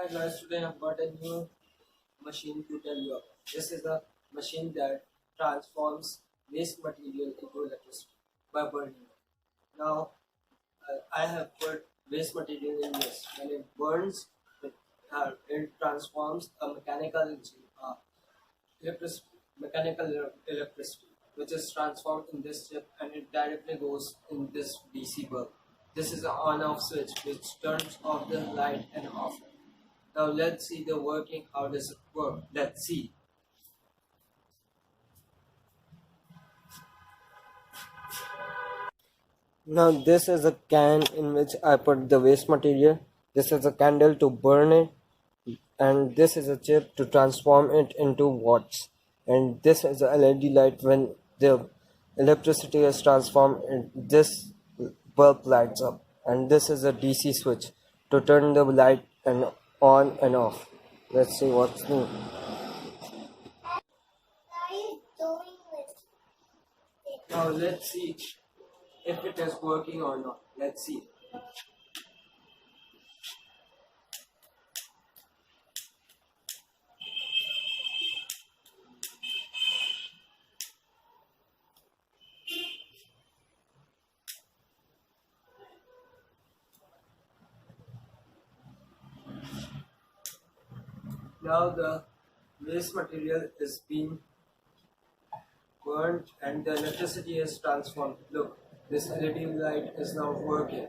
Hi guys, today I've got a new machine to tell you about. This is a machine that transforms waste material into electricity by burning it. Now, I have put waste material in this. When it burns, it transforms a electricity, electricity, which is transformed in this chip and it directly goes in this DC bulb. This is an on-off switch which turns off the light and off it. Now let's see the working. How does it work? Let's see. Now this is a can in which I put the waste material. This is a candle to burn it, and this is a chip to transform it into watts. And this is a LED light. When the electricity is transformed, this bulb lights up. And this is a DC switch to turn the light and on and off. Let's see what's new. Now let's see if it is working or not. Let's see. Now the waste material is being burned and the electricity is transformed. Look, this LED light is now working.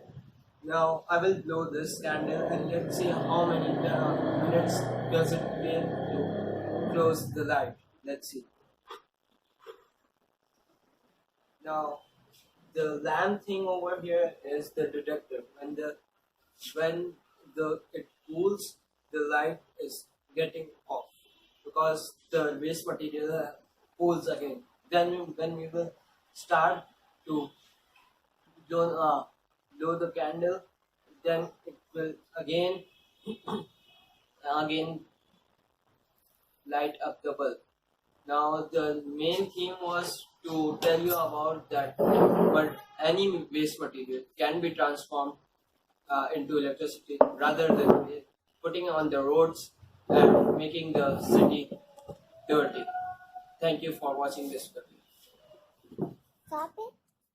Now I will blow this candle and let's see how many minutes does it take to close the light. Let's see. Now the lamp thing over here is the detector. When it cools, the light is getting off because the waste material cools again. Then when we will start to blow the candle, then it will again light up the bulb. Now the main theme was to tell you about that, but any waste material can be transformed into electricity rather than putting on the roads and making the city dirty. Thank you for watching this video. Copy.